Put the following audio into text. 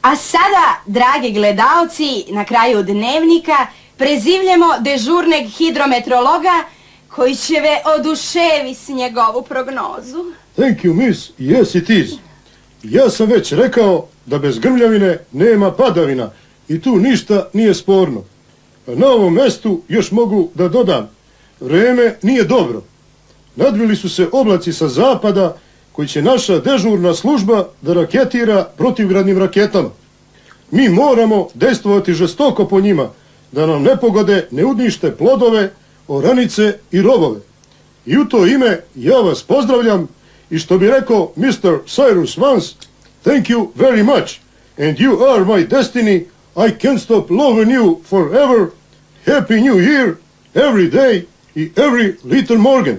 A sada, dragi gledaoci, na kraju dnevnika prezivljamo dežurnog hidrometrologa koji će ve oduševi s njegovu prognozu. Thank you, miss. Yes, it is. Ja sam već rekao da bez grmljavine nema padavina i tu ništa nije sporno. Na ovom mestu još mogu da dodam. Vreme nije dobro. Nadvili su se oblaci sa zapada koji će naša dežurna služba da raketira protivgradnim raketama. Mi moramo dejstvovati žestoko po njima, da nam nepogode ne unište plodove, oranice i rovove. I u to ime ja vas pozdravljam i što bi rekao Mr. Cyrus Vance, thank you very much, and you are my destiny, I can't stop loving you forever, happy new year, every day i every little Morgan.